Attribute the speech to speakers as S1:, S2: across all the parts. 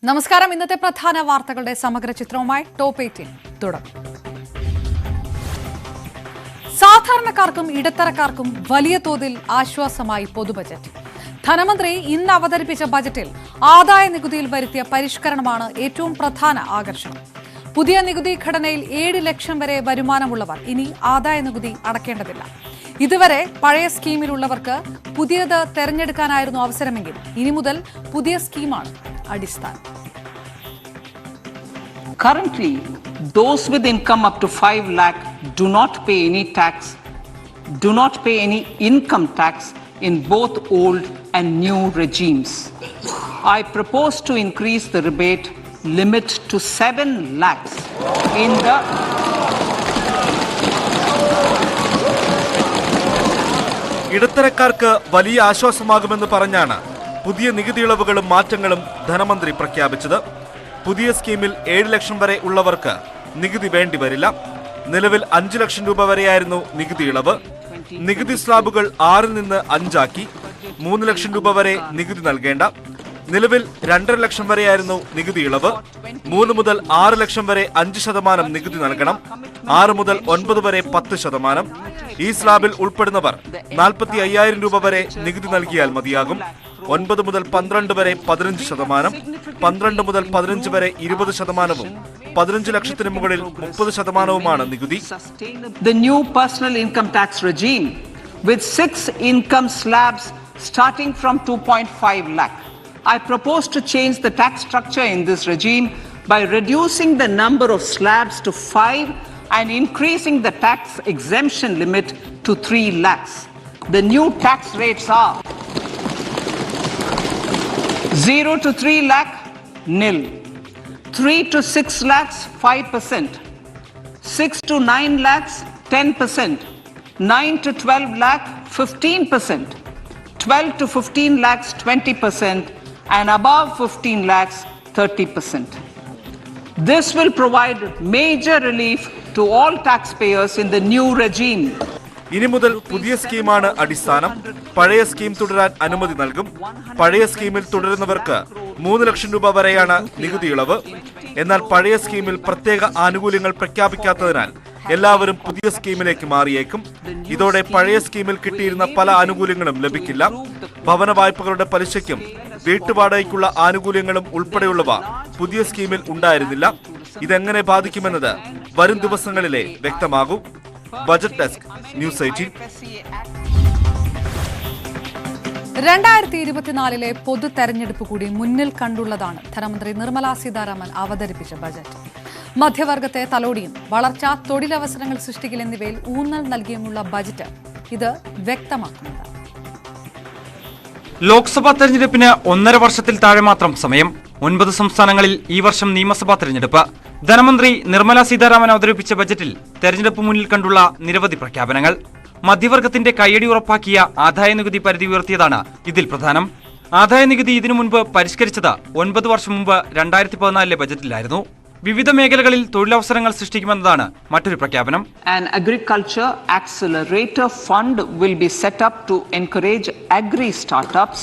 S1: നമസ്കാരം. ഇന്നത്തെ പ്രധാന വാർത്തകളുടെ സമഗ്ര ചിത്രവുമായി ടോപ്പ് 8 തുടങ്ങും. സാധാരണക്കാർക്കും ഇടത്തരക്കാർക്കും വലിയ തോതിൽ ആശ്വാസമായി പൊതുബജറ്റ്. ധനമന്ത്രി ഇന്ന് അവതരിപ്പിച്ച ബജറ്റിൽ ആദായ നികുതിയിൽ വരുത്തിയ പരിഷ്കരണമാണ് ഏറ്റവും പ്രധാന ആകർഷണം. പുതിയ നികുതി ഘടനയിൽ 7 ലക്ഷം വരെ വരുമാനമുള്ളവർ ഇനി ആദായ നികുതി അടയ്ക്കേണ്ടതില്ല. ഇതുവരെ പഴയ സ്കീമിലുള്ളവർക്ക് പുതിയത് തെരഞ്ഞെടുക്കാനായിരുന്നു അവസരമെങ്കിൽ ഇനി മുതൽ പുതിയ സ്കീമാണ് അടിസ്ഥാനം.
S2: Currently, those with income up to 5 lakh do not pay any income tax in both old and new regimes. I propose to increase the rebate limit to 7 lakhs in the
S3: ഇടത്തരക്കാർക്ക് വലിയ ആശ്വാസമാകുമെന്ന് പറഞ്ഞാണ് പുതിയ നികുതി ഇളവുകളും മാറ്റങ്ങളും ധനമന്ത്രി പ്രഖ്യാപിച്ചത്. പുതിയ സ്കീമിൽ 7 ലക്ഷം വരെ ഉള്ളവർക്ക് നികുതി വേണ്ടി വരില്ല. നിലവിൽ 5 ലക്ഷം രൂപ വരെയായിരുന്നു നികുതി ഇളവ്. നികുതി സ്ലാബുകൾ 6 നിന്ന് 5 ആക്കി. 3 ലക്ഷം രൂപ വരെ നികുതി നൽകേണ്ട. നിലവിൽ 2.5 ലക്ഷം വരെയായിരുന്നു നികുതി ഇളവ്. 3 മുതൽ 6 ലക്ഷം വരെ 5% നികുതി നൽകണം. 6 മുതൽ 9 വരെ 10%. ഈ സ്ലാബിൽ ഉൾപ്പെടുന്നവർ 45,000 രൂപ വരെ നികുതി നൽകിയാൽ മതിയാകും. 9 മുതൽ 12 വരെ 15%, 12 മുതൽ 15 വരെ 20%, 15 ലക്ഷത്തിന് മുകളിൽ 30%വുമാണ് നികുതി.
S2: The new personal income tax regime with 6 income slabs starting from 2.5 lakh. I propose to change the tax structure in this regime by reducing the number of slabs to 5 and increasing the tax exemption limit to 3 lakhs. The new tax rates are 0 to 3 lakh, nil. 3 to 6 lakhs, 5%. 6 to 9 lakhs, 10%. 9 to 12 lakh, 15%. 12 to 15 lakhs, 20%. And above 15 lakhs, 30%. This will provide major relief to all taxpayers in the new regime.
S3: ഇനി മുതൽ പുതിയ സ്കീമാണ് അടിസ്ഥാനം. പഴയ scheme തുടരാൻ അനുമതി നൽകും. പഴയ സ്കീമിൽ തുടരുന്നവർക്ക് 3 ലക്ഷം രൂപ വരെയാണ് നികുതി ഇളവ്. എന്നാൽ പഴയ സ്കീമിൽ പ്രത്യേക ആനുകൂല്യങ്ങൾ പ്രഖ്യാപിക്കാത്തതിനാൽ എല്ലാവരും പുതിയ സ്കീമിലേക്ക് മാറിയേക്കും. ഇതോടെ പഴയ സ്കീമിൽ കിട്ടിയിരുന്ന പല ആനുകൂല്യങ്ങളും ലഭിക്കില്ല. ഭവന വായ്പകളുടെ പലിശയ്ക്കും വീട്ടുവാടകയ്ക്കുള്ള ആനുകൂല്യങ്ങളും ഉൾപ്പെടെയുള്ളവ പുതിയ സ്കീമിൽ ഉണ്ടായിരുന്നില്ല. ഇതെങ്ങനെ ബാധിക്കുമെന്നത് വരും ദിവസങ്ങളിലെ വ്യക്തമാകും. Budget desk, news 18.
S1: 2024 പൊതു തെരഞ്ഞെടുപ്പ് കൂടി മുന്നിൽ കണ്ടുള്ളതാണ് ധനമന്ത്രി നിർമ്മല സീതാരാമൻ അവതരിപ്പിച്ച ബജറ്റ്. മധ്യവർഗത്തെ തലോടിയും വളർച്ച, തൊഴിലവസരങ്ങൾ സൃഷ്ടിക്കൽ എന്നിവയിൽ ഊന്നൽ നൽകിയുമുള്ള ബജറ്റ് ഇത് വ്യക്തമാക്കുന്നത്.
S4: ലോക്സഭാ തെരഞ്ഞെടുപ്പിന് 1.5 വർഷത്തിൽ താഴെ മാത്രം സമയം. 9 സംസ്ഥാനങ്ങളിൽ ഈ വർഷം നിയമസഭാ തെരഞ്ഞെടുപ്പ്. ധനമന്ത്രി നിർമ്മല സീതാരാമൻ അവതരിപ്പിച്ച ബജറ്റിൽ തെരഞ്ഞെടുപ്പ് മുന്നിൽ കണ്ടുള്ള നിരവധി പ്രഖ്യാപനങ്ങൾ. മധ്യവർഗത്തിന്റെ കയ്യടി ഉറപ്പാക്കിയ ആദായ നികുതി പരിധി ഉയർത്തിയതാണ് ഇതിൽ പ്രധാനം. ആദായ നികുതി ഇതിനു മുൻപ് പരിഷ്കരിച്ചത് 9 വർഷം മുമ്പ് 2014 ബജറ്റിലായിരുന്നു. വിവിധ മേഖലകളിൽ തൊഴിലവസരങ്ങൾ സൃഷ്ടിക്കുമെന്നതാണ് മറ്റൊരു പ്രഖ്യാപനം.
S2: An agriculture accelerator fund will be set up to encourage agri startups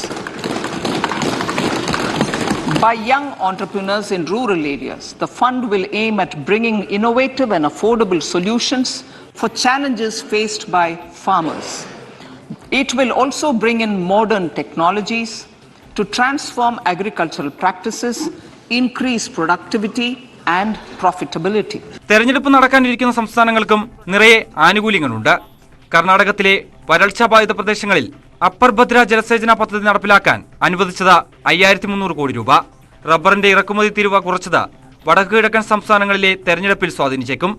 S2: by young entrepreneurs in rural areas. The fund will aim at bringing innovative and affordable solutions for challenges faced by farmers. It will also bring in modern technologies to transform agricultural practices, increase productivity and profitability.
S4: തെരഞ്ഞെടുപ്പ് നടക്കാനിരിക്കുന്ന സംസ്ഥാനങ്ങൾക്കും നിറയെ ആനുകൂല്യങ്ങളുണ്ട്. കർണാടകത്തിലെ വരൾച്ചാ ബാധിത പ്രദേശങ്ങളിൽ upper Bhadra ജലസേചന പദ്ധതി നടപ്പിലാക്കാൻ അനുവദിച്ചത് 5300 കോടി രൂപ. റബ്ബറിന്റെ ഇറക്കുമതി തീരുവ കുറച്ചത് വടക്കു കിഴക്കൻ സംസ്ഥാനങ്ങളിലെ തെരഞ്ഞെടുപ്പിൽ സ്വാധീനിച്ചേക്കും.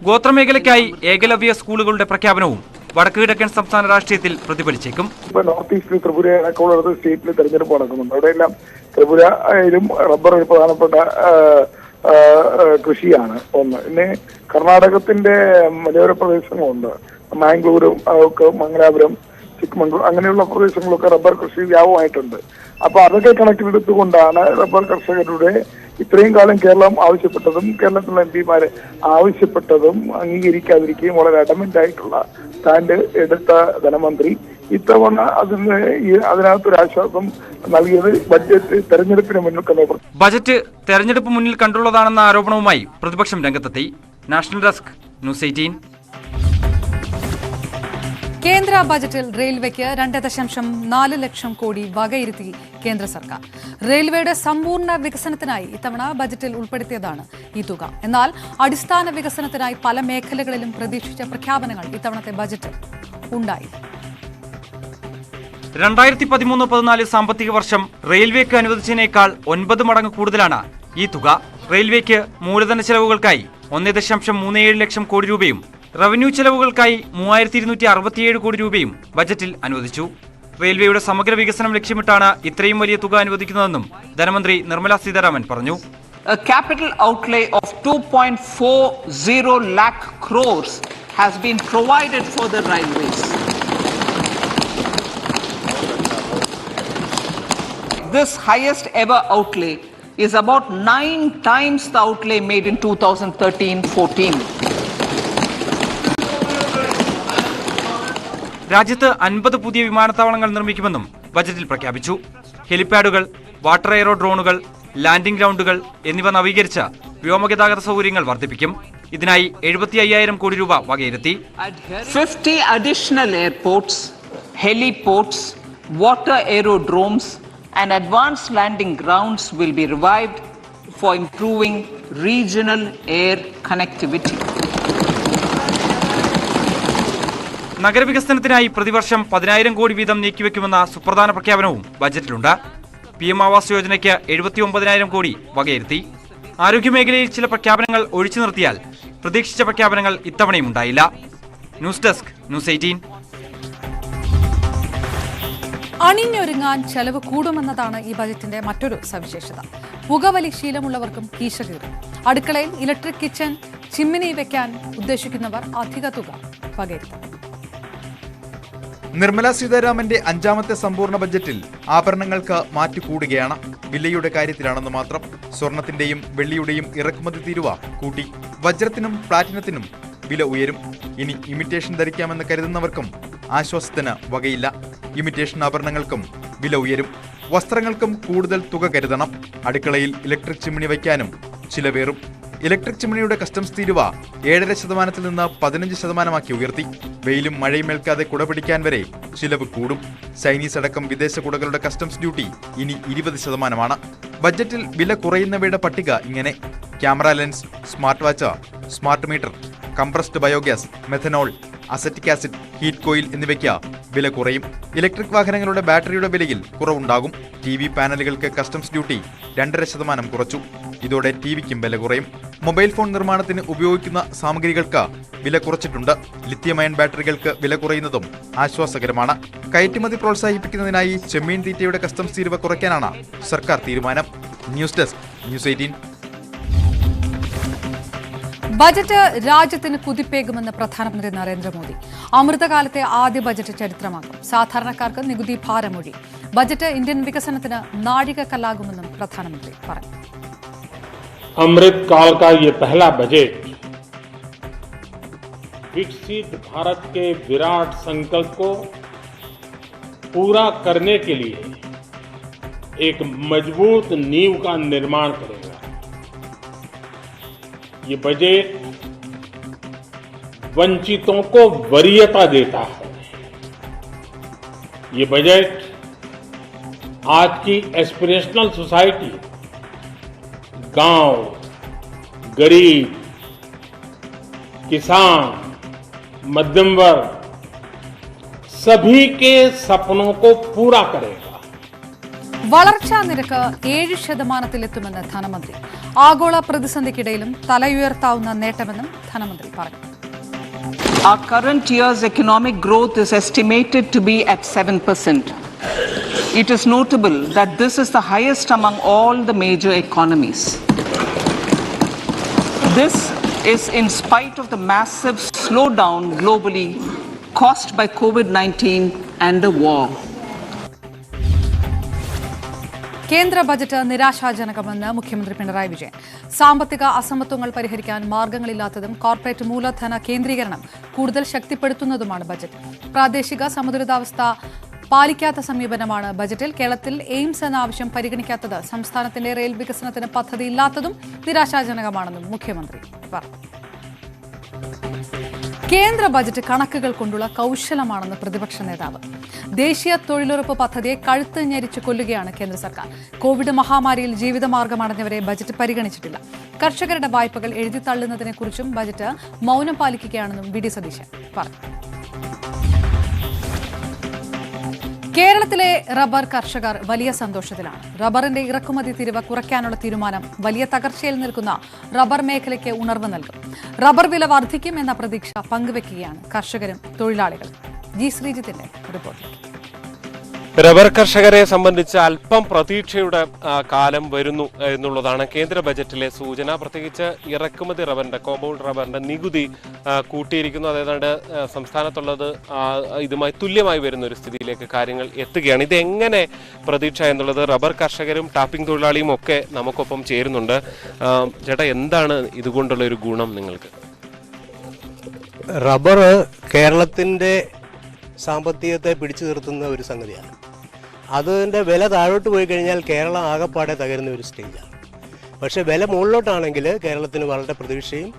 S4: ഗോത്രമേഖലയ്ക്കായി ഏകലവ്യ സ്കൂളുകളുടെ പ്രഖ്യാപനവും വടക്കു കിഴക്കൻ സംസ്ഥാന രാഷ്ട്രീയത്തിൽ പ്രതിഫലിച്ചേക്കും.
S5: നോർത്ത് ഈസ്റ്റിൽ ത്രിപുര അടക്കമുള്ള സ്റ്റേറ്റിൽ തെരഞ്ഞെടുപ്പ് നടക്കുന്നുണ്ട്. അവിടെയെല്ലാം ത്രിപുരയിലും റബ്ബർ ഒരു പ്രധാനപ്പെട്ട കൃഷിയാണ് ഒന്ന്. പിന്നെ കർണാടകത്തിന്റെ മലയോര പ്രദേശങ്ങളുണ്ട്. മാംഗ്ലൂരും മംഗലാപുരം, ചിക്മംഗ്ലൂർ അങ്ങനെയുള്ള പ്രദേശങ്ങളൊക്കെ റബ്ബർ കൃഷി വ്യാപകമായിട്ടുണ്ട്. അപ്പൊ അതൊക്കെ കണക്കിലെടുത്തുകൊണ്ടാണ് റബ്ബർ കർഷകരുടെ ഇത്രയും കാലം കേരളം ആവശ്യപ്പെട്ടതും കേരളത്തിലുള്ള എംപിമാര് ആവശ്യപ്പെട്ടതും അംഗീകരിക്കാതിരിക്കുകയും വളരെ അഡമന്റ് ആയിട്ടുള്ള സ്റ്റാൻഡ് എടുത്ത ധനമന്ത്രി ഇത്തവണ അതിനകത്തൊരു ആശ്വാസം നൽകിയത് ബഡ്ജറ്റ് തെരഞ്ഞെടുപ്പിന് മുന്നിൽ കണ്ടു.
S4: ബജറ്റ് തെരഞ്ഞെടുപ്പ് മുന്നിൽ കണ്ടുള്ളതാണെന്ന ആരോപണവുമായി പ്രതിപക്ഷം രംഗത്തെത്തി. National desk news 18.
S1: കേന്ദ്ര ബജറ്റിൽ റെയിൽവേക്ക് 2.4 ലക്ഷം കോടി വകയിരുത്തി കേന്ദ്ര സർക്കാർ. റെയിൽവേയുടെ സമ്പൂർണ്ണ വികസനത്തിനായി ഇത്തവണ ബജറ്റിൽ ഉൾപ്പെടുത്തിയതാണ് ഈ തുക. എന്നാൽ അടിസ്ഥാന വികസനത്തിനായി പല മേഖലകളിലും പ്രതീക്ഷിച്ച പ്രഖ്യാപനങ്ങൾ ഇത്തവണത്തെ ബജറ്റിൽ ഉണ്ടായി.
S4: 2013-14 സാമ്പത്തിക വർഷം റെയിൽവേക്ക് അനുവദിച്ചതിനേക്കാൾ 9 മടങ്ങ് കൂടുതലാണ് ഈ തുക. റെയിൽവേക്ക് മൂലധന ചെലവുകൾക്കായി 1.37 ലക്ഷം കോടി രൂപയും റവന്യൂ ചെലവുകൾക്കായി 3267 കോടി രൂപയും ബജറ്റിൽ അനുവദിച്ചു. റെയിൽവേയുടെ സമഗ്ര വികസനം ലക്ഷ്യമിട്ടാണ് ഇത്രയും വലിയ തുക അനുവദിക്കുന്നതെന്നും ധനമന്ത്രി നിർമ്മല സീതാരാമൻ പറഞ്ഞു.
S2: A capital outlay of 2.40 lakh crores has been provided for the railways. This highest ever outlay is about 9 times the outlay made in 2013-14.
S4: രാജ്യത്ത് 50 പുതിയ വിമാനത്താവളങ്ങൾ നിർമ്മിക്കുമെന്നും ബജറ്റിൽ പ്രഖ്യാപിച്ചു. ഹെലിപാഡുകൾ, വാട്ടർ എയറോ ഡ്രോണുകൾ, ലാൻഡിംഗ് ഗ്രൗണ്ടുകൾ എന്നിവ നവീകരിച്ച് വ്യോമഗതാഗത സൗകര്യങ്ങൾ വർദ്ധിപ്പിക്കും. ഇതിനായി 75,000 കോടി രൂപ വകയിരുത്തി.
S2: 50 additional airports, heliports, water aerodromes and advanced landing grounds will be revived for improving regional air connectivity.
S4: നഗരവികസനത്തിനായി പ്രതിവർഷം 10,000 കോടി വീതം നീക്കിവെക്കുമെന്ന സുപ്രധാന പ്രഖ്യാപനവും ബജറ്റിലുണ്ട്. PM ആവാസ് യോജനയ്ക്ക് 79,000 കോടി വകയിരുത്തി. ആരോഗ്യമേഖലയിൽ ചില പ്രഖ്യാപനങ്ങൾ ഒഴിച്ചു നിർത്തിയാൽ പ്രതീക്ഷിച്ച പ്രഖ്യാപനങ്ങൾ ഇത്തവണയും ഉണ്ടായില്ല. News desk news 18.
S1: അണിഞ്ഞൊരുങ്ങാൻ ചെലവ് കൂടുമെന്നതാണ് ഈ ബജറ്റിന്റെ മറ്റൊരു സവിശേഷത. പുകവലി ശീലമുള്ളവർക്കും കീശ കീറും. അടുക്കളയിൽ ഇലക്ട്രിക് കിച്ചൺ, ചിമ്മിനി വെക്കാൻ ഉദ്ദേശിക്കുന്നവർ അധിക തുക വകയിരുത്തും.
S6: നിർമ്മല സീതാരാമന്റെ 5ാമത്തെ സമ്പൂർണ്ണ ബജറ്റിൽ ആഭരണങ്ങൾക്ക് മാറ്റി കൂടുകയാണ്. വിലയുടെ കാര്യത്തിലാണെന്ന് മാത്രം. സ്വർണത്തിന്റെയും വെള്ളിയുടെയും ഇറക്കുമതി തീരുവ കൂട്ടി. വജ്രത്തിനും പ്ലാറ്റിനത്തിനും വില ഉയരും. ഇനി ഇമിറ്റേഷൻ ധരിക്കാമെന്ന് കരുതുന്നവർക്കും ആശ്വാസത്തിന് വകയില്ല. ഇമിറ്റേഷൻ ആഭരണങ്ങൾക്കും വില ഉയരും. വസ്ത്രങ്ങൾക്കും കൂടുതൽ തുക കരുതണം. അടുക്കളയിൽ ഇലക്ട്രിക് ചിമ്മിണി വയ്ക്കാനും ചിലവേറും. ഇലക്ട്രിക് ചിമ്മിണിയുടെ കസ്റ്റംസ് തീരുവ 7.5% നിന്ന് 15% ഉയർത്തി. വെയിലും മഴയും ഏൽക്കാതെ കുട പിടിക്കാൻ വരെ ചിലവ് കൂടും. ചൈനീസ് അടക്കം വിദേശ കുടകളുടെ കസ്റ്റംസ് ഡ്യൂട്ടി ഇനി 20%. ബജറ്റിൽ വില കുറയുന്നവയുടെ പട്ടിക ഇങ്ങനെ: camera lens, smart watch, smart metre, compressed biogas, methanol, acetic acid, heat coil എന്നിവയ്ക്ക് വില കുറയും. ഇലക്ട്രിക് വാഹനങ്ങളുടെ ബാറ്ററിയുടെ വിലയിൽ കുറവുണ്ടാകും. TV പാനലുകൾക്ക് കസ്റ്റംസ് ഡ്യൂട്ടി 2.5% കുറച്ചു. ഇതോടെ TVക്കും വില കുറയും. മൊബൈൽ ഫോൺ നിർമ്മാണത്തിന് ഉപയോഗിക്കുന്ന സാമഗ്രികൾക്ക് വില കുറച്ചിട്ടുണ്ട്. ലിഥിയം അയൺ ബാറ്ററികൾക്ക് വില കുറയുന്നതും ആശ്വാസകരമാണ്. കയറ്റുമതി പ്രോത്സാഹിപ്പിക്കുന്നതിനായി ചെമ്മീൻ തീറ്റയുടെ കസ്റ്റംസ് തീരുവ കുറയ്ക്കാനാണ് സർക്കാർ തീരുമാനം. News desk news 18.
S1: ബജറ്റ് രാജ്യത്തിന് കുതിപ്പേകുമെന്ന് പ്രധാനമന്ത്രി നരേന്ദ്രമോദി. അമൃതകാലത്തെ ആദ്യ ബജറ്റ് ചരിത്രമാകും. സാധാരണക്കാർക്ക് നികുതി ഭാരമൊഴി. ബജറ്റ് ഇന്ത്യൻ വികസനത്തിന് നാഴികക്കല്ലാകുമെന്നും പ്രധാനമന്ത്രി പറഞ്ഞു.
S7: अमृत काल का ये पहला बजट विकसित भारत के विराट संकल्प को पूरा करने के लिए एक मजबूत नींव का निर्माण करेगा. ये बजट वंचितों को वरीयता देता है. ये बजट आज की एस्पिरेशनल सोसाइटी, गांव, गरीब, किसान, मध्यम वर्ग सभी के सपनों को पूरा करेगा.
S1: വളർച്ചാ നിരക്ക് 7%-ലെത്തുമെന്ന് ധനമന്ത്രി. ആഗോള പ്രതിസന്ധിക്കിടയിലും തലയുയർത്താവുന്ന നേട്ടമെന്നും ധനമന്ത്രി പറഞ്ഞു.
S2: Our current year's economic growth is estimated to be at 7%. It is notable that this is the highest among all the major economies. This is in spite of the massive slowdown globally caused by COVID-19 and the war.
S1: കേന്ദ്ര budget നിരാശാജനകമെന്ന് മുഖ്യമന്ത്രി പിണറായി വിജയൻ. സാമ്പത്തിക അസമത്വങ്ങൾ പരിഹരിക്കാൻ മാർഗങ്ങളില്ലാത്തതും corporate മൂലധന കേന്ദ്രീകരണം കൂടുതൽ ശക്തിപ്പെടുത്തുന്നതുമാണ് budget. പ്രാദേശിക സമുദ്രിതാവസ്ഥ പാലിക്കാത്ത സമീപനമാണ് ബജറ്റിൽ. കേരളത്തിൽ എയിംസ് എന്ന ആവശ്യം പരിഗണിക്കാത്തത് സംസ്ഥാനത്തിന്റെ റെയിൽ വികസനത്തിന് പദ്ധതിയില്ലാത്തതും നിരാശാജനകമാണെന്നും മുഖ്യമന്ത്രി പറഞ്ഞു. കേന്ദ്ര ബജറ്റ് കണക്കുകൾ കൊണ്ടുള്ള കൗശലമാണെന്ന് പ്രതിപക്ഷ നേതാവ്. ദേശീയ തൊഴിലുറപ്പ് പദ്ധതിയെ കഴുത്ത് ഞെരിച്ച് കൊല്ലുകയാണ് കേന്ദ്ര സർക്കാർ. കോവിഡ് മഹാമാരിയിൽ ജീവിതമാർഗമടഞ്ഞവരെ ബജറ്റ് പരിഗണിച്ചിട്ടില്ല. കർഷകരുടെ വായ്പകൾ എഴുതി തള്ളുന്നതിനെക്കുറിച്ചും ബജറ്റ് മൗനം പാലിക്കുകയാണെന്നും വി ഡി സതീശൻ പറഞ്ഞു. കേരളത്തിലെ റബ്ബർ കർഷകർ വലിയ സന്തോഷത്തിലാണ്. റബ്ബറിന്റെ ഇറക്കുമതി തീരുവ കുറയ്ക്കാനുള്ള തീരുമാനം വലിയ തകർച്ചയിൽ നിൽക്കുന്ന റബ്ബർ മേഖലയ്ക്ക് ഉണർവ് നൽകും. റബ്ബർ വില വർദ്ധിക്കും എന്ന പ്രതീക്ഷ പങ്കുവെക്കുകയാണ് കർഷകരും തൊഴിലാളികളും. ജി ശ്രീജിത്തിന്റെ റിപ്പോർട്ടിലേക്ക്.
S8: റബ്ബർ കർഷകരെ സംബന്ധിച്ച് അല്പം പ്രതീക്ഷയുടെ കാലം വരുന്നു എന്നുള്ളതാണ് കേന്ദ്ര ബജറ്റിലെ സൂചന. പ്രത്യേകിച്ച് ഇറക്കുമതി റബ്ബറിന്റെ, കോമ്പൗണ്ട് റബ്ബറിന്റെ നികുതി കൂട്ടിയിരിക്കുന്നു. അതേതാണ്ട് സംസ്ഥാനത്തുള്ളത് ഇതുമായി തുല്യമായി വരുന്ന ഒരു സ്ഥിതിയിലേക്ക് കാര്യങ്ങൾ എത്തുകയാണ്. ഇതെങ്ങനെ പ്രതീക്ഷ എന്നുള്ളത് റബ്ബർ കർഷകരും ടാപ്പിംഗ് തൊഴിലാളിയും ഒക്കെ നമുക്കൊപ്പം ചേരുന്നുണ്ട്. ചേട്ടാ, എന്താണ് ഇതുകൊണ്ടുള്ള ഒരു ഗുണം നിങ്ങൾക്ക്?
S9: റബ്ബർ കേരളത്തിൻ്റെ സാമ്പത്തികത്തെ പിടിച്ചു നിർത്തുന്ന ഒരു സംഗതിയാണ്. അതിൻ്റെ വില താഴോട്ട് പോയി കഴിഞ്ഞാൽ കേരളം ആകെപ്പാടെ തകരുന്ന ഒരു സ്റ്റേജാണ്. പക്ഷേ വില മുകളിലോട്ടാണെങ്കിൽ കേരളത്തിന് വളരെ പ്രതീക്ഷയും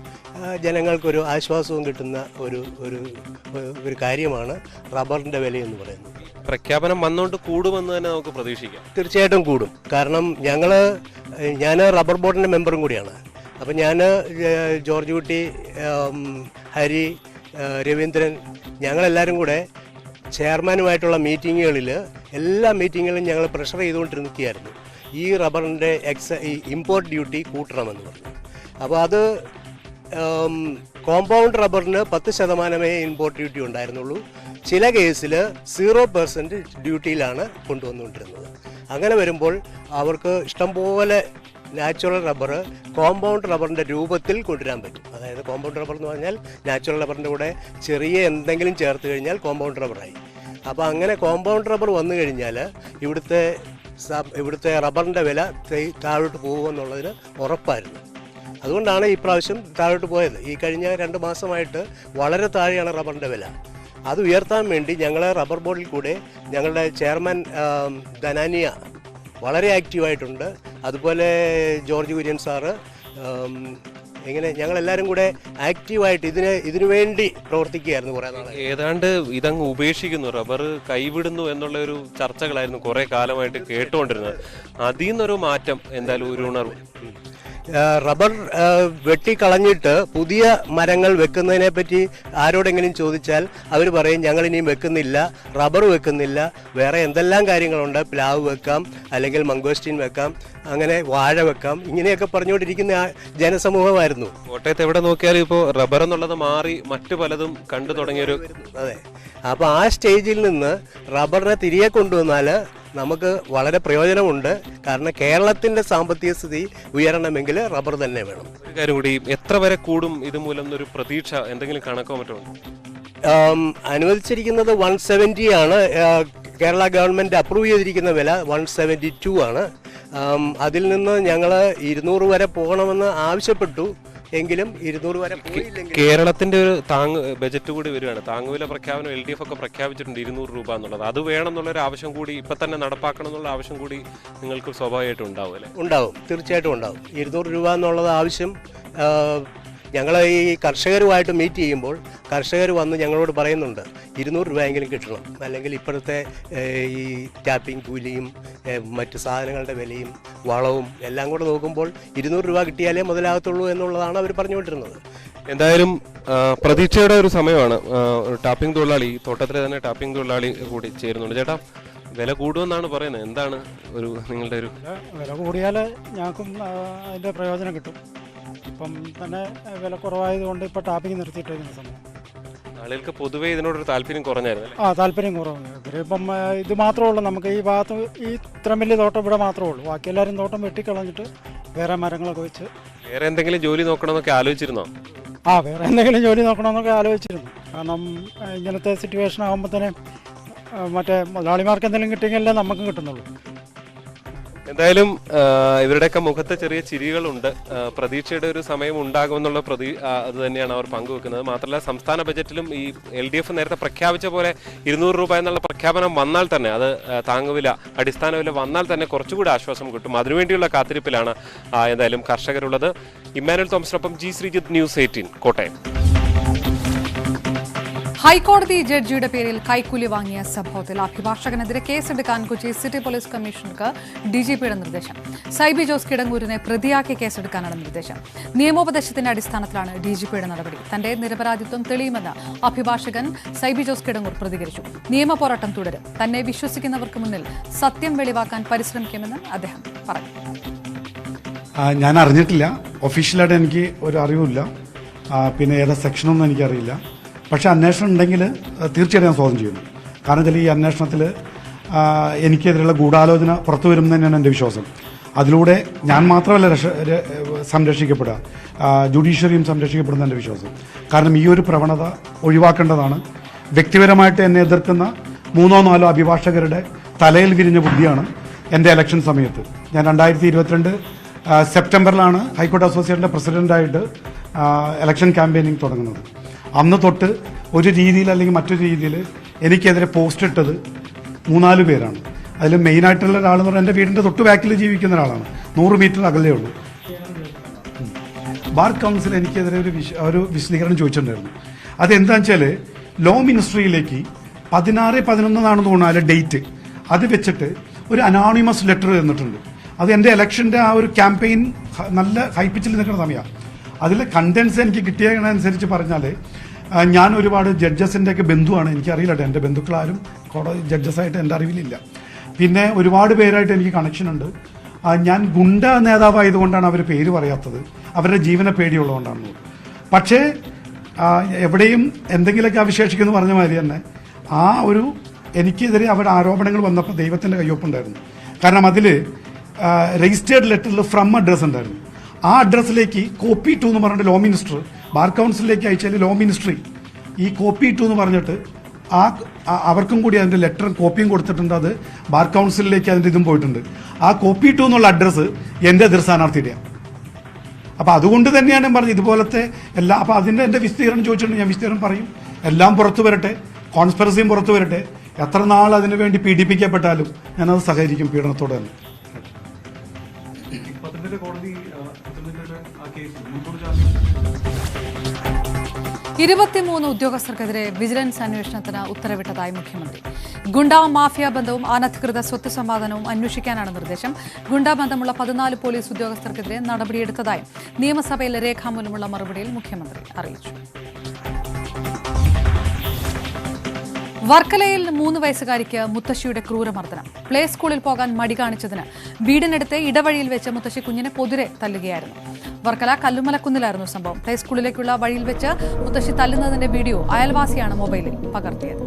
S9: ജനങ്ങൾക്കൊരു ആശ്വാസവും കിട്ടുന്ന ഒരു കാര്യമാണ് റബ്ബറിൻ്റെ വിലയെന്ന് പറയുന്നത്.
S8: പ്രഖ്യാപനം വന്നുകൊണ്ട് കൂടുമെന്ന് തന്നെ നമുക്ക് പ്രതീക്ഷിക്കാം.
S9: തീർച്ചയായിട്ടും കൂടും. കാരണം ഞാൻ റബ്ബർ ബോർഡിൻ്റെ മെമ്പറും കൂടിയാണ്. അപ്പം ഞാൻ ജോർജ് കുട്ടി, ഹരി, രവീന്ദ്രൻ, ഞങ്ങളെല്ലാവരും കൂടെ ചെയർമാനുമായിട്ടുള്ള മീറ്റിങ്ങുകളിൽ എല്ലാ മീറ്റിങ്ങുകളിലും ഞങ്ങൾ പ്രഷർ ചെയ്തുകൊണ്ടിരിക്കുകയായിരുന്നു. ഈ റബ്ബറിൻ്റെ ഇമ്പോർട്ട് ഡ്യൂട്ടി കൂട്ടണമെന്ന് പറഞ്ഞു. അപ്പോൾ അത് കോമ്പൗണ്ട് റബ്ബറിന് 10% ഇമ്പോർട്ട് ഡ്യൂട്ടി ഉണ്ടായിരുന്നുള്ളൂ. ചില കേസിൽ 0% ഡ്യൂട്ടിയിലാണ് കൊണ്ടുവന്നുകൊണ്ടിരുന്നത്. അങ്ങനെ വരുമ്പോൾ അവർക്ക് ഇഷ്ടംപോലെ നാച്ചുറൽ റബ്ബർ കോമ്പൗണ്ട് റബ്ബറിൻ്റെ രൂപത്തിൽ കൊണ്ടുവരാൻ പറ്റും. അതായത് കോമ്പൗണ്ട് റബ്ബർ എന്ന് പറഞ്ഞാൽ നാച്ചുറൽ റബ്ബറിൻ്റെ കൂടെ ചെറിയ എന്തെങ്കിലും ചേർത്ത് കഴിഞ്ഞാൽ കോമ്പൗണ്ട് റബ്ബറായി. അപ്പോൾ അങ്ങനെ കോമ്പൗണ്ട് റബ്ബർ വന്നു കഴിഞ്ഞാൽ ഇവിടുത്തെ റബ്ബറിൻ്റെ വില താഴോട്ട് പോകുമെന്നുള്ളതിന് ഉറപ്പായിരുന്നു. അതുകൊണ്ടാണ് ഈ പ്രാവശ്യം താഴോട്ട് പോയത്. ഈ കഴിഞ്ഞ 2 മാസമായിട്ട് വളരെ താഴെയാണ് റബ്ബറിൻ്റെ വില. അത് ഉയർത്താൻ വേണ്ടി ഞങ്ങൾ റബ്ബർ ബോർഡിൽ കൂടെ ഞങ്ങളുടെ ചെയർമാൻ ധനാനിയ വളരെ ആക്റ്റീവായിട്ടുണ്ട്. അതുപോലെ ജോർജ് കുര്യൻ സാറ്, ഇങ്ങനെ ഞങ്ങളെല്ലാവരും കൂടെ ആക്റ്റീവായിട്ട് ഇതിനു വേണ്ടി പ്രവർത്തിക്കുകയായിരുന്നു കുറേ നാളെ.
S8: ഏതാണ്ട് ഇതങ്ങ് ഉപേക്ഷിക്കുന്നു, റബ്ബർ കൈവിടുന്നു എന്നുള്ള ഒരു ചർച്ചകളായിരുന്നു കുറേ കാലമായിട്ട് കേട്ടുകൊണ്ടിരുന്നത്. അതിൽ നിന്നൊരു മാറ്റം, എന്തായാലും ഒരു ഉണർവ്.
S9: റബ്ബർ വെട്ടിക്കളഞ്ഞിട്ട് പുതിയ മരങ്ങൾ വെക്കുന്നതിനെ പറ്റി ആരോടെങ്കിലും ചോദിച്ചാൽ അവർ പറയും ഞങ്ങളിനിയും വെക്കുന്നില്ല, റബ്ബർ വെക്കുന്നില്ല, വേറെ എന്തെല്ലാം കാര്യങ്ങളുണ്ട്, പ്ലാവ് വെക്കാം, അല്ലെങ്കിൽ മംഗോസ്റ്റീൻ വെക്കാം, അങ്ങനെ വാഴ വെക്കാം, ഇങ്ങനെയൊക്കെ പറഞ്ഞുകൊണ്ടിരിക്കുന്ന ജനസമൂഹമായിരുന്നു.
S8: കോട്ടയത്ത് എവിടെ നോക്കിയാലും ഇപ്പോൾ റബ്ബർ എന്നുള്ളത് മാറി മറ്റു പലതും കണ്ടു തുടങ്ങിയൊരു.
S9: അതെ. അപ്പോൾ ആ സ്റ്റേജിൽ നിന്ന് റബ്ബറിനെ തിരികെ കൊണ്ടുവന്നാൽ നമുക്ക് വളരെ പ്രയോജനമുണ്ട്. കാരണം കേരളത്തിൻ്റെ സാമ്പത്തിക സ്ഥിതി ഉയരണമെങ്കിൽ റബ്ബർ തന്നെ വേണം.
S8: ഒരു കാര്യം കൂടി, എത്ര വരെ കൂടും ഇതുമൂലം എന്നൊരു പ്രതീക്ഷ, എന്തെങ്കിലും കണക്കോ മറ്റോ?
S9: അനുവദിച്ചിരിക്കുന്നത് 170 ആണ്. കേരള ഗവൺമെൻറ് അപ്രൂവ് ചെയ്തിരിക്കുന്ന വില 172 ആണ്. അതിൽ നിന്ന് ഞങ്ങൾ 200 വരെ പോകണമെന്ന് ആവശ്യപ്പെട്ടു. എങ്കിലും 200 വരെ പോയില്ലെങ്കിൽ
S8: കേരളത്തിന്റെ ഒരു ബജറ്റ് കൂടി വരികയാണ്. താങ്ങുവില പ്രഖ്യാപനം LDF ഒക്കെ പ്രഖ്യാപിച്ചിട്ടുണ്ട് 200 രൂപ എന്നുള്ളത്. അത് വേണം എന്നുള്ളൊരു ആവശ്യം കൂടി ഇപ്പൊ തന്നെ നടപ്പാക്കണം എന്നുള്ള ആവശ്യം കൂടി നിങ്ങൾക്ക് സ്വാഭാവികമായിട്ടും ഉണ്ടാവും അല്ലേ?
S9: ഉണ്ടാവും, തീർച്ചയായിട്ടും ഉണ്ടാവും. 200 രൂപ എന്നുള്ളത് ആവശ്യം ഞങ്ങൾ ഈ കർഷകരുമായിട്ട് മീറ്റ് ചെയ്യുമ്പോൾ കർഷകർ വന്ന് ഞങ്ങളോട് പറയുന്നുണ്ട് 200 രൂപയെങ്കിലും കിട്ടണം, അല്ലെങ്കിൽ ഇപ്പോഴത്തെ ഈ ടാപ്പിംഗ് കൂലിയും മറ്റ് സാധനങ്ങളുടെ വിലയും വളവും എല്ലാം കൂടെ നോക്കുമ്പോൾ 200 രൂപ കിട്ടിയാലേ മുതലാകത്തുള്ളൂ എന്നുള്ളതാണ് അവർ പറഞ്ഞുകൊണ്ടിരുന്നത്.
S8: എന്തായാലും പ്രതീക്ഷയുടെ ഒരു സമയമാണ്. ടാപ്പിംഗ് തൊഴിലാളി, തോട്ടത്തിലെ തന്നെ ടാപ്പിംഗ് തൊഴിലാളി കൂടി ചേരുന്നുണ്ട്. ചേട്ടാ, വില കൂടുമെന്നാണ് പറയുന്നത്, എന്താണ് നിങ്ങളുടെ ഒരു?
S10: വില കൂടിയാൽ ഞങ്ങൾക്കും അതിൻ്റെ പ്രയോജനം കിട്ടും. ഇപ്പം തന്നെ വില കുറവായതുകൊണ്ട് ഇപ്പോൾ ടാപ്പിംഗ് നിർത്തിയിട്ടിരിക്കുന്ന സമയം
S8: ആളുകൾക്ക് പൊതുവേ ഇതിനോടൊരു താല്പര്യം കുറഞ്ഞായിരുന്നു.
S10: താല്പര്യം കുറവാണ്. ഇവരിപ്പം ഇത് മാത്രമേ ഉള്ളൂ നമുക്ക് ഈ ഭാഗത്ത്, ഈ ഇത്ര വലിയ തോട്ടം ഇവിടെ മാത്രമേ ഉള്ളൂ. ബാക്കി എല്ലാവരും തോട്ടം വെട്ടിക്കളഞ്ഞിട്ട് വേറെ മരങ്ങളൊക്കെ വെച്ച്
S8: വേറെ എന്തെങ്കിലും ജോലി നോക്കണമെന്നൊക്കെ ആലോചിച്ചിരുന്നോ?
S10: വേറെ എന്തെങ്കിലും ജോലി നോക്കണമെന്നൊക്കെ ആലോചിച്ചിരുന്നു. കാരണം ഇങ്ങനത്തെ സിറ്റുവേഷൻ ആകുമ്പോൾ തന്നെ മറ്റേ മുതലാളിമാർക്ക് എന്തെങ്കിലും കിട്ടിയെങ്കിലേ നമുക്കും കിട്ടുന്നുള്ളൂ.
S8: എന്തായാലും ഇവരുടെയൊക്കെ മുഖത്ത് ചെറിയ ചിരികളുണ്ട്. പ്രതീക്ഷയുടെ ഒരു സമയം ഉണ്ടാകുമെന്നുള്ള അത് തന്നെയാണ് അവർ പങ്കുവെക്കുന്നത്. മാത്രമല്ല സംസ്ഥാന ബജറ്റിലും ഈ LDF നേരത്തെ പ്രഖ്യാപിച്ച പോലെ 200 രൂപ എന്നുള്ള പ്രഖ്യാപനം വന്നാൽ തന്നെ, അത് താങ്ങുവില അടിസ്ഥാന വില വന്നാൽ തന്നെ കുറച്ചുകൂടി ആശ്വാസം കിട്ടും. അതിനുവേണ്ടിയുള്ള കാത്തിരിപ്പിലാണ് എന്തായാലും കർഷകരുള്ളത്. ഇമ്മാനുവൽ തോമസിനൊപ്പം G ശ്രീജിത്ത്, News 18 കോട്ടയം.
S1: ഹൈക്കോടതി ജഡ്ജിയുടെ പേരിൽ കൈക്കൂലി വാങ്ങിയ സംഭവത്തിൽ അഭിഭാഷകനെതിരെ കേസെടുക്കാൻ കൊച്ചി സിറ്റി പോലീസ് കമ്മീഷണർക്ക് DGPയുടെ നിർദ്ദേശം. സൈബി ജോസ് കിടങ്ങൂരിനെ പ്രതിയാക്കി കേസെടുക്കാനാണ് നിർദ്ദേശം. നിയമോപദേശത്തിന്റെ അടിസ്ഥാനത്തിലാണ് DGPയുടെ നടപടി. തന്റെ നിരപരാധിത്വം തെളിയുമെന്ന് അഭിഭാഷകൻ സൈബി ജോസ് കിടങ്ങൂർ പ്രതികരിച്ചു. നിയമ പോരാട്ടം തുടരും. തന്നെ വിശ്വസിക്കുന്നവർക്ക് മുന്നിൽ സത്യം വെളിവാക്കാൻ പരിശ്രമിക്കുമെന്ന് അദ്ദേഹം പറഞ്ഞു.
S11: ഞാൻ അറിഞ്ഞിട്ടില്ല, ഒഫീഷ്യലായിട്ട് എനിക്ക് ഒരു അറിവില്ല, പിന്നെ ഏതാ സെക്ഷനൊന്നും എനിക്കറിയില്ല. പക്ഷേ അന്വേഷണം ഉണ്ടെങ്കിൽ തീർച്ചയായിട്ടും ഞാൻ സ്വാഗതം ചെയ്യുന്നു. കാരണം വെച്ചാൽ ഈ അന്വേഷണത്തിൽ എനിക്കെതിരെയുള്ള ഗൂഢാലോചന പുറത്തു വരുമെന്ന് തന്നെയാണ് എൻ്റെ വിശ്വാസം. അതിലൂടെ ഞാൻ മാത്രമല്ല സംരക്ഷിക്കപ്പെടുക, ജുഡീഷ്യറിയും സംരക്ഷിക്കപ്പെടുന്ന എൻ്റെ വിശ്വാസം. കാരണം ഈ ഒരു പ്രവണത ഒഴിവാക്കേണ്ടതാണ്. വ്യക്തിപരമായിട്ട് എന്നെ എതിർക്കുന്ന 3-4 അഭിഭാഷകരുടെ തലയിൽ വിരിഞ്ഞ ബുദ്ധിയാണ് എൻ്റെ ഇലക്ഷൻ സമയത്ത്. ഞാൻ 2022 സെപ്റ്റംബറിലാണ് ഹൈക്കോടതി അസോസിയേഷൻ്റെ പ്രസിഡൻ്റായിട്ട് ഇലക്ഷൻ ക്യാമ്പയിനിങ് തുടങ്ങുന്നത്. അന്ന് തൊട്ട് ഒരു രീതിയിൽ അല്ലെങ്കിൽ മറ്റൊരു രീതിയിൽ എനിക്കെതിരെ പോസ്റ്റ് ഇട്ടത് 3-4 പേരാണ്. അതിൽ മെയിനായിട്ടുള്ള ഒരാളെന്ന് പറഞ്ഞാൽ എൻ്റെ വീടിൻ്റെ തൊട്ട് ബാക്കിൽ ജീവിക്കുന്ന ഒരാളാണ്. 100 മീറ്റർ അകലേ ഉള്ളൂ. ബാർ കൗൺസിൽ എനിക്കെതിരെ ഒരു വിശദീകരണം ചോദിച്ചിട്ടുണ്ടായിരുന്നു. അതെന്താണെന്ന് വെച്ചാൽ ലോ മിനിസ്ട്രിയിലേക്ക് 16/11 തോന്നുന്നു ഡേറ്റ്, അത് വെച്ചിട്ട് ഒരു അനോണിമസ് ലെറ്റർ തന്നിട്ടുണ്ട്. അത് എൻ്റെ ഇലക്ഷൻ്റെ ആ ഒരു ക്യാമ്പയിൻ നല്ല ഹൈപ്പിച്ചിൽ നിൽക്കുന്ന സമയമാണ്. അതിലെ കണ്ടൻസ് എനിക്ക് കിട്ടിയതിനനുസരിച്ച് പറഞ്ഞാൽ ഞാൻ ഒരുപാട് ജഡ്ജസിൻ്റെയൊക്കെ ബന്ധുവാണ്. എനിക്കറിയില്ല, എൻ്റെ ബന്ധുക്കളാരും കോടതി ജഡ്ജസായിട്ട് എൻ്റെ അറിവിലില്ല. പിന്നെ ഒരുപാട് പേരായിട്ട് എനിക്ക് കണക്ഷനുണ്ട്. ഞാൻ ഗുണ്ട നേതാവായതുകൊണ്ടാണ് അവർ പേര് പറയാത്തത്, അവരുടെ ജീവനെ പേടിയുള്ളതുകൊണ്ടാണ്. പക്ഷേ എവിടെയും എന്തെങ്കിലുമൊക്കെ അവശേഷിക്കുമെന്ന് പറഞ്ഞ മാതിരി തന്നെ ആ ഒരു എനിക്കെതിരെ അവരുടെ ആരോപണങ്ങൾ വന്നപ്പോൾ ദൈവത്തിൻ്റെ കയ്യൊപ്പുണ്ടായിരുന്നു. കാരണം അതിൽ രജിസ്റ്റേർഡ് ലെറ്ററിൽ ഫ്രം അഡ്രസ്സ് ഉണ്ടായിരുന്നു. ആ അഡ്രസ്സിലേക്ക് കോപ്പി 2 എന്ന് പറഞ്ഞിട്ട് ലോ മിനിസ്റ്റർ ബാർ കൗൺസിലിലേക്ക് അയച്ചാൽ ലോ മിനിസ്ട്രി ഈ കോപ്പി 2 എന്ന് പറഞ്ഞിട്ട് അവർക്കും കൂടി അതിൻ്റെ ലെറ്ററും കോപ്പിയും കൊടുത്തിട്ടുണ്ട്. അത് ബാർ കൗൺസിലിലേക്ക് അതിൻ്റെ ഇതും പോയിട്ടുണ്ട്. ആ കോപ്പി 2 എന്നുള്ള അഡ്രസ്സ് എൻ്റെ എതിർ സ്ഥാനാർത്ഥിയുടെയാണ്. അപ്പോൾ അതുകൊണ്ട് തന്നെയാണ് ഞാൻ പറഞ്ഞത് ഇതുപോലത്തെ എല്ലാ. അപ്പോൾ അതിൻ്റെ എൻ്റെ വിസ്തീർണം ചോദിച്ചിട്ടുണ്ട്, ഞാൻ വിസ്തീർണം പറയും. എല്ലാം പുറത്തു വരട്ടെ, കോൺസ്പിറസിയും പുറത്തു വരട്ടെ. എത്ര നാൾ അതിനു വേണ്ടി പീഡിപ്പിക്കപ്പെട്ടാലും ഞാനത് സഹകരിക്കും പീഡനത്തോടെ തന്നെ.
S1: 23 ഉദ്യോഗസ്ഥർക്കെതിരെ വിജിലൻസ് അന്വേഷണത്തിന് ഉത്തരവിട്ടതായി മുഖ്യമന്ത്രി. ഗുണ്ടാ മാഫിയ ബന്ധവും അനധികൃത സ്വത്ത് സമ്പാദനവും അന്വേഷിക്കാനാണ് നിർദ്ദേശം. ഗുണ്ടാ ബന്ധമുള്ള 14 പോലീസ് ഉദ്യോഗസ്ഥർക്കെതിരെ നടപടിയെടുത്തതായി നിയമസഭയിൽ രേഖാമൂലമുള്ള മറുപടിയിൽ മുഖ്യമന്ത്രി അറിയിച്ചു. വർക്കലയിൽ 3 വയസ്സുകാരിക്ക് മുത്തശ്ശിയുടെ ക്രൂരമർദ്ദനം. പ്ലേ സ്കൂളിൽ പോകാൻ മടി കാണിച്ചതിന് വീടിനടുത്ത് ഇടവഴിയിൽ വെച്ച് മുത്തശ്ശി കുഞ്ഞിനെ പൊതിരെ തല്ലുകയായിരുന്നു. വർക്കല കല്ലുമലക്കുന്നിലായിരുന്നു സംഭവം. പ്ലേ സ്കൂളിലേക്കുള്ള വഴിയിൽ വെച്ച് മുത്തശ്ശി തല്ലുന്നതിന്റെ വീഡിയോ അയൽവാസിയാണ് മൊബൈലിൽ പകർത്തിയത്.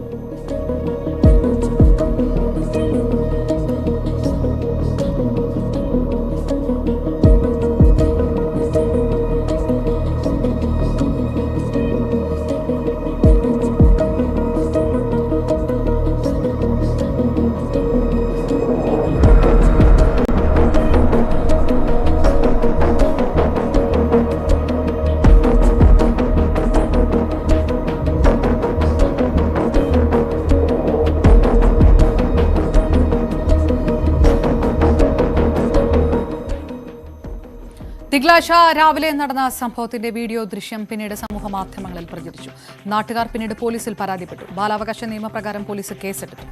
S1: തിങ്കളാഴ്ച രാവിലെ നടന്ന സംഭവത്തിന്റെ വീഡിയോ ദൃശ്യം പിന്നീട് സമൂഹ മാധ്യമങ്ങളിൽ പ്രചരിച്ചു. നാട്ടുകാർ പിന്നീട് പോലീസിൽ പരാതിപ്പെട്ടു. ബാലാവകാശ നിയമപ്രകാരം പോലീസ് കേസെടുത്തു.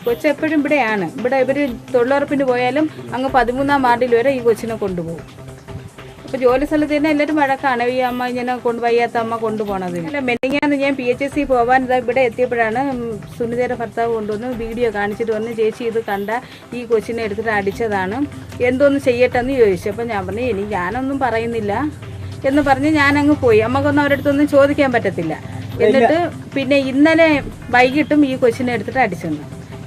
S12: കൊച്ചെപ്പോഴും ഇവിടെയാണ്. ഇവിടെ ഇവർ തൊഴിലുറപ്പിന് പോയാലും അങ്ങ് 13-ാം വാർഡിൽ വരെ ഈ കൊച്ചിനെ കൊണ്ടുപോകും. അപ്പോൾ ജോലി സ്ഥലത്ത് തന്നെ എല്ലാവരും വഴക്കാണ്, ഈ അമ്മ ഇങ്ങനെ വയ്യാത്ത അമ്മ കൊണ്ടുപോകണത്. അല്ല, മെനിങ്ങാന്ന് ഞാൻ PHC പോകാൻ ഇവിടെ എത്തിയപ്പോഴാണ് സുനിതയുടെ ഭർത്താവ് കൊണ്ടുവന്ന് വീഡിയോ കാണിച്ചിട്ട് വന്ന്, ചേച്ചി ഇത് കണ്ട ഈ കൊച്ചിനെ എടുത്തിട്ട് അടിച്ചതാണ്, എന്തോന്ന് ചെയ്യട്ടെന്ന് ചോദിച്ചു. അപ്പം ഞാൻ പറഞ്ഞു ഞാനൊന്നും പറയുന്നില്ല എന്ന് പറഞ്ഞ് ഞാനങ്ങ് പോയി. അമ്മക്കൊന്നും അവരുടെ അടുത്തൊന്നും ചോദിക്കാൻ പറ്റത്തില്ല. എന്നിട്ട് പിന്നെ ഇന്നലെ വൈകിട്ടും ഈ കൊച്ചിനെ എടുത്തിട്ട് അടിച്ചെന്ന്.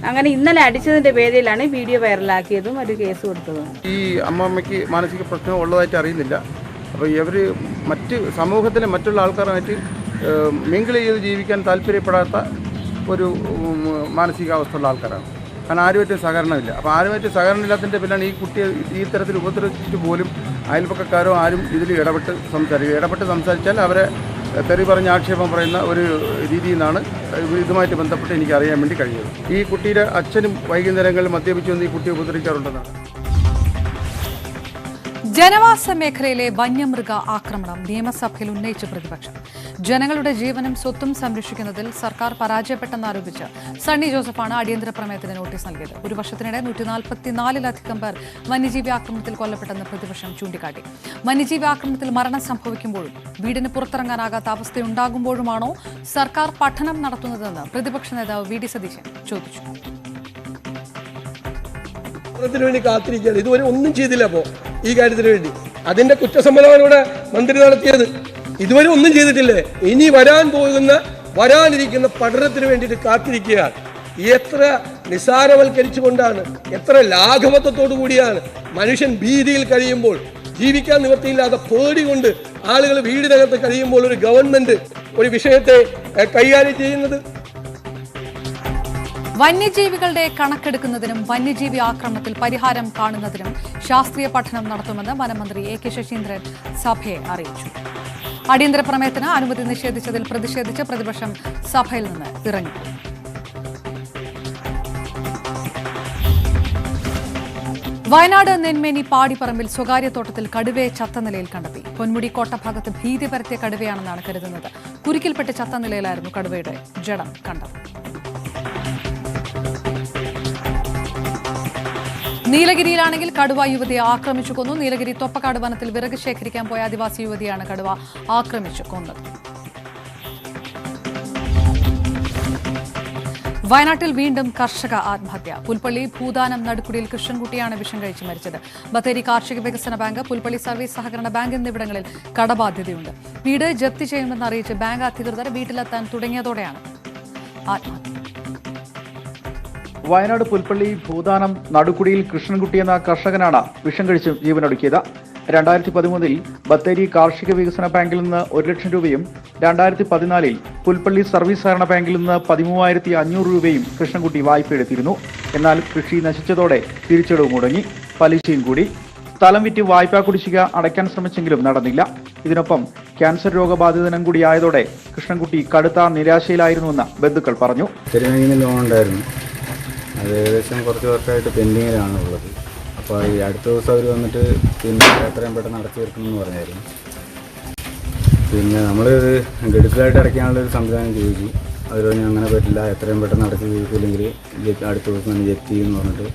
S12: അങ്ങനെ ഇന്നലെ അടിച്ചതിന്റെ പേരിലാണ് വീഡിയോ വൈറലാക്കിയതും ഒരു കേസ് കൊടുത്തതും.
S13: ഈ അമ്മമ്മയ്ക്ക് മാനസിക പ്രശ്നം ഉള്ളതായിട്ട് അറിയുന്നില്ല. അപ്പോൾ ഇവർ സമൂഹത്തിലെ മറ്റുള്ള ആൾക്കാരുമായിട്ട് മിങ്കിൾ ചെയ്ത് ജീവിക്കാൻ താല്പര്യപ്പെടാത്ത ഒരു മാനസികാവസ്ഥയുള്ള ആൾക്കാരാണ്. കാരണം ആരുമായിട്ടും സഹകരണമില്ല. അപ്പോൾ ആരുമായിട്ടും സഹകരണം ഇല്ലാത്തതിൻ്റെ പേരിലാണ് ഈ കുട്ടിയെ ഈ തരത്തിൽ ഉപദ്രവിച്ചിട്ട് പോലും അയൽപക്കക്കാരോ ആരും ഇതിൽ ഇടപെട്ട് സംസാരിച്ചാൽ അവരെ തെറി പറഞ്ഞ് ആക്ഷേപം പറയുന്ന ഒരു രീതിയിൽ നിന്നാണ് ഇതുമായിട്ട് ബന്ധപ്പെട്ട് എനിക്ക് അറിയാൻ വേണ്ടി കഴിയുന്നത്. ഈ കുട്ടിയുടെ അച്ഛനും വൈകുന്നേരങ്ങളിൽ മദ്യപിച്ചു വന്ന് ഈ കുട്ടിയെ ഉപദ്രവിക്കാറുണ്ടെന്നാണ്.
S1: ജനവാസ മേഖലയിലെ വന്യമൃഗ ആക്രമണം നിയമസഭയിൽ ഉന്നയിച്ച പ്രതിപക്ഷം. ജനങ്ങളുടെ ജീവനും സ്വത്തും സംരക്ഷിക്കുന്നതിൽ സർക്കാർ പരാജയപ്പെട്ടെന്നാരോപിച്ച് സണ്ണി ജോസഫാണ് അടിയന്തര പ്രമേയത്തിന് നോട്ടീസ് നൽകിയത്. ഒരു വർഷത്തിനിടെ 144-ലധികം പേർ വന്യജീവി ആക്രമണത്തിൽ കൊല്ലപ്പെട്ടെന്ന് പ്രതിപക്ഷം ചൂണ്ടിക്കാട്ടി. വന്യജീവി ആക്രമണത്തിൽ മരണം സംഭവിക്കുമ്പോഴും വീടിന് പുറത്തിറങ്ങാനാകാത്ത അവസ്ഥയുണ്ടാകുമ്പോഴുമാണോ സർക്കാർ പഠനം നടത്തുന്നതെന്ന് പ്രതിപക്ഷ നേതാവ് വി ഡി സതീശൻ ചോദിച്ചു.
S14: വേണ്ടി കാത്തിരിക്കുകയാണ്. ഇതുവരെ ഒന്നും ചെയ്തില്ല. അപ്പോൾ ഈ കാര്യത്തിന് വേണ്ടി അതിന്റെ കുറ്റസമ്മതമാണ് ഇവിടെ മന്ത്രി നടത്തിയത്. ഇതുവരെ ഒന്നും ചെയ്തിട്ടില്ലേ? ഇനി വരാനിരിക്കുന്ന പഠനത്തിന് വേണ്ടിയിട്ട് കാത്തിരിക്കുകയാണ്. എത്ര നിസാരവൽക്കരിച്ചുകൊണ്ടാണ്, എത്ര ലാഘവത്വത്തോടു കൂടിയാണ് മനുഷ്യൻ ഭീതിയിൽ കഴിയുമ്പോൾ, ജീവിക്കാൻ നിവൃത്തിയില്ലാതെ പേടി കൊണ്ട് ആളുകൾ വീടിനകത്ത് കഴിയുമ്പോൾ ഒരു ഗവൺമെന്റ് ഒരു വിഷയത്തെ കൈകാര്യം ചെയ്യുന്നത്.
S1: വന്യജീവികളുടെ കണക്കെടുക്കുന്നതിനും വന്യജീവി ആക്രമണത്തിൽ പരിഹാരം കാണുന്നതിനും ശാസ്ത്രീയ പഠനം നടത്തുമെന്ന് വനമന്ത്രി എ കെ ശശീന്ദ്രൻ സഭയെ അറിയിച്ചു. അടിയന്തര പ്രമേയത്തിന് അനുമതി നിഷേധിച്ചതിൽ പ്രതിഷേധിച്ച് പ്രതിപക്ഷം സഭയിൽ നിന്ന് ഇറങ്ങി. വയനാട് നെന്മേനി പാടിപ്പറമ്പിൽ സ്വകാര്യ തോട്ടത്തിൽ കടുവയെ ചത്ത നിലയിൽ കണ്ടെത്തി. പൊന്മുടി കോട്ടഭാഗത്ത് ഭീതി പരത്തിയ കടുവയാണെന്നാണ് കരുതുന്നത്. കുരുക്കിൽപ്പെട്ട് ചത്ത നിലയിലായിരുന്നു കടുവയുടെ ജഡം കണ്ടത്. നീലഗിരിയിലാണെങ്കിൽ കടുവ യുവതിയെ ആക്രമിച്ചു കൊന്നു. നീലഗിരി തൊപ്പക്കാട് വനത്തിൽ വിറക് ശേഖരിക്കാൻ പോയ ആദിവാസി യുവതിയാണ് കടുവ ആക്രമിച്ചു കൊന്നത്. വയനാട്ടിൽ വീണ്ടും കർഷക ആത്മഹത്യ. പുൽപ്പള്ളി ഭൂദാനം നടുക്കുടിയിൽ കൃഷ്ണൻകുട്ടിയാണ് വിഷം കഴിച്ച് മരിച്ചത്. ബത്തേരി കാർഷിക വികസന ബാങ്ക്, പുൽപ്പള്ളി സർവീസ് സഹകരണ ബാങ്ക് എന്നിവിടങ്ങളിൽ കടബാധ്യതയുണ്ട്. വീട് ജപ്തി ചെയ്യുമെന്ന് അറിയിച്ച് ബാങ്ക് അധികൃതർ വീട്ടിലെത്താൻ തുടങ്ങിയതോടെയാണ് ആത്മഹത്യ.
S15: വയനാട് പുൽപ്പള്ളി ഭൂദാനം നടുക്കുടിയിൽ കൃഷ്ണൻകുട്ടി എന്ന കർഷകനാണ് വിഷം കഴിച്ച് ജീവനൊടുക്കിയത്. 2013 ബത്തേരി കാർഷിക വികസന ബാങ്കിൽ നിന്ന് 1 ലക്ഷം രൂപയും 2014 പുൽപ്പള്ളി സർവീസ് സഹകരണ ബാങ്കിൽ നിന്ന് 13,500 രൂപയും കൃഷ്ണൻകുട്ടി വായ്പയെടുത്തിരുന്നു. എന്നാൽ കൃഷി നശിച്ചതോടെ തിരിച്ചടവ് മുടങ്ങി, പലിശയും കൂടി. സ്ഥലം വിറ്റ് വായ്പാ കുടിശ്ശിക അടയ്ക്കാൻ ശ്രമിച്ചെങ്കിലും നടന്നില്ല. ഇതിനൊപ്പം ക്യാൻസർ രോഗബാധിതനും കൂടിയായതോടെ കൃഷ്ണൻകുട്ടി കടുത്ത നിരാശയിലായിരുന്നുവെന്ന് ബന്ധുക്കൾ പറഞ്ഞു.
S16: ലോൺ ഉണ്ടായിരുന്നു, അത് ഏകദേശം കുറച്ച് വർഷമായിട്ട് പെൻഡിങ്ങിലാണ് ഉള്ളത്. അപ്പോൾ ഈ അടുത്ത ദിവസം അവർ വന്നിട്ട് പിന്നെ എത്രയും പെട്ടെന്ന് അടച്ചു തീർക്കണമെന്ന് പറഞ്ഞായിരുന്നു. പിന്നെ നമ്മളിത് ഗഡുക്കളായിട്ട് അടയ്ക്കാനുള്ളൊരു സംവിധാനം ചോദിച്ചു. അവർ പറഞ്ഞു അങ്ങനെ പറ്റില്ല, എത്രയും പെട്ടെന്ന് അടച്ചു തീർക്കില്ലെങ്കിൽ അടുത്ത ദിവസം തന്നെ ജപ്തി ചെയ്യുമെന്ന് പറഞ്ഞിട്ട്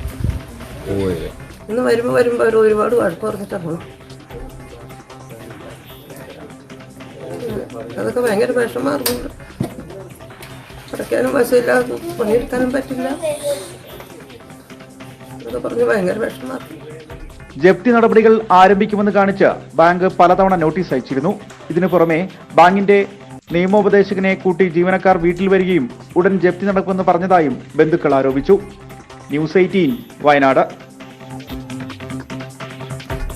S16: പോയത്.
S17: ഇന്ന് വരുമ്പോൾ അവർ ഒരുപാട് വഴക്ക് പറഞ്ഞിട്ടാണ് പോകണം. അതൊക്കെ ഭയങ്കര വിഷമാറുന്നുണ്ട്. അടയ്ക്കാനും പൈസയില്ല, പണിയെടുക്കാനും പറ്റില്ല. അതൊക്കെ പറഞ്ഞ് ഭയങ്കര വിഷമാറുന്നു.
S15: ജപ്തി നടപടികൾ ആരംഭിക്കുമെന്ന് കാണിച്ച് ബാങ്ക് പലതവണ നോട്ടീസ് അയച്ചിരുന്നു. ഇതിനു പുറമെ ബാങ്കിന്റെ നിയമോപദേശകനെ കൂട്ടി ജീവനക്കാർ വീട്ടിൽ വരികയും ഉടൻ ജപ്തി നടക്കുമെന്ന് പറഞ്ഞതായും ബന്ധുക്കൾ ആരോപിച്ചു. ന്യൂസ് 18 വയനാട്.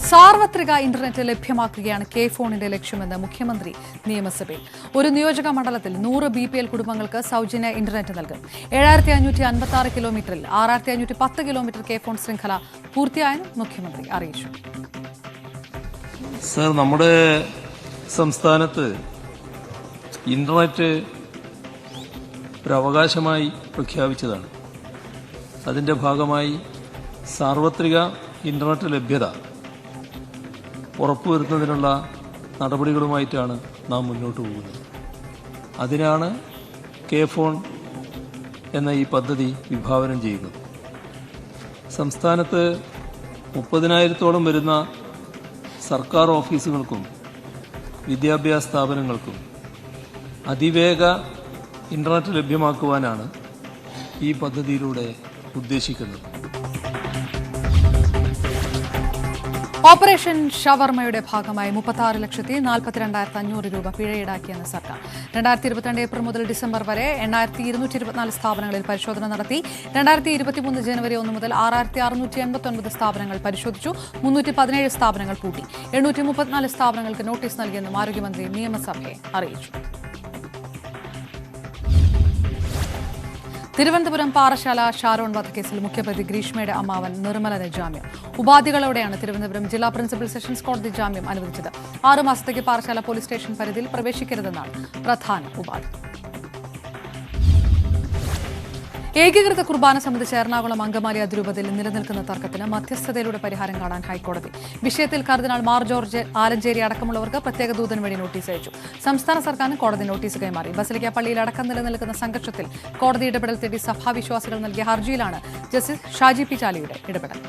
S1: സാർവത്രിക ഇന്റർനെറ്റ് ലഭ്യമാക്കുകയാണ് കെ ഫോണിന്റെ ലക്ഷ്യമെന്ന് മുഖ്യമന്ത്രി നിയമസഭയിൽ. ഒരു നിയോജക മണ്ഡലത്തിൽ 100 BPL കുടുംബങ്ങൾക്ക് സൗജന്യ ഇന്റർനെറ്റ് നൽകും. 7556 കിലോമീറ്ററിൽ 6510 കിലോമീറ്റർ കെ ഫോൺ ശൃംഖല പൂർത്തിയായെന്നും മുഖ്യമന്ത്രി അറിയിച്ചു.
S18: സർ, നമ്മുടെ സംസ്ഥാനത്ത് ഇന്റർനെറ്റ് ഒരു അവകാശമായി പ്രഖ്യാപിച്ചതാണ്. അതിൻ്റെ ഭാഗമായി സാർവത്രിക ഇന്റർനെറ്റ് ലഭ്യത ഉറപ്പുവരുത്തുന്നതിനുള്ള നടപടികളുമായിട്ടാണ് നാം മുന്നോട്ട് പോകുന്നത്. അതിനാണ് കെ ഫോൺ എന്ന ഈ പദ്ധതി വിഭാവനം ചെയ്യുന്നത്. സംസ്ഥാനത്ത് 30,000-ഓളം വരുന്ന സർക്കാർ ഓഫീസുകൾക്കും വിദ്യാഭ്യാസ സ്ഥാപനങ്ങൾക്കും അതിവേഗ ഇന്റർനെറ്റ് ലഭ്യമാക്കുവാനാണ് ഈ പദ്ധതിയിലൂടെ ഉദ്ദേശിക്കുന്നത്.
S1: ഓപ്പറേഷൻ ഷവർമയുടെ ഭാഗമായി 36,42,500 രൂപ പിഴ ഈടാക്കിയെന്ന് സർക്കാർ. 2022 ഏപ്രിൽ മുതൽ ഡിസംബർ വരെ 8,224 സ്ഥാപനങ്ങളിൽ പരിശോധന നടത്തി. 2023 ജനുവരി 1 മുതൽ 6,689 സ്ഥാപനങ്ങൾ പരിശോധിച്ചു. 317 സ്ഥാപനങ്ങൾ പൂട്ടി. 834 സ്ഥാപനങ്ങൾക്ക് നോട്ടീസ് നൽകിയെന്നും ആരോഗ്യമന്ത്രി നിയമസഭയെ അറിയിച്ചു. തിരുവനന്തപുരം പാറശാല ഷാരോൺ വധക്കേസിൽ മുഖ്യപ്രതി ഗ്രീഷ്മയുടെ അമ്മാവൻ നിർമ്മലന് ജാമ്യം. ഉപാധികളോടെയാണ് തിരുവനന്തപുരം ജില്ലാ പ്രിൻസിപ്പൽ സെഷൻസ് കോടതി ജാമ്യം അനുവദിച്ചത്. 6 മാസത്തേക്ക് പാറശാല പോലീസ് സ്റ്റേഷൻ പരിധിയിൽ പ്രവേശിക്കരുതെന്നാണ് പ്രധാന ഉപാധി. ഏകീകൃത കുർബാന സംബന്ധിച്ച് എറണാകുളം അങ്കമാലി അതിരൂപതയിൽ നിലനിൽക്കുന്ന തർക്കത്തിന് മധ്യസ്ഥതയിലൂടെ പരിഹാരം കാണാൻ ഹൈക്കോടതി. വിഷയത്തിൽ കർദിനാൾ മാർ ജോർജ് ആലഞ്ചേരി അടക്കമുള്ളവർക്ക് പ്രത്യേക ദൂതന് വഴി നോട്ടീസ് അയച്ചു. സംസ്ഥാന സർക്കാരിന് കോടതി നോട്ടീസ് കൈമാറി. ബസലിക്ക പള്ളിയിൽ അടക്കം നിലനിൽക്കുന്ന സംഘർഷത്തിൽ കോടതി ഇടപെടൽ തേടി സഭാവിശ്വാസികൾ നൽകിയ ഹർജിയിലാണ് ജസ്റ്റിസ് ഷാജി പി ചാലിയുടെ ഇടപെടൽ.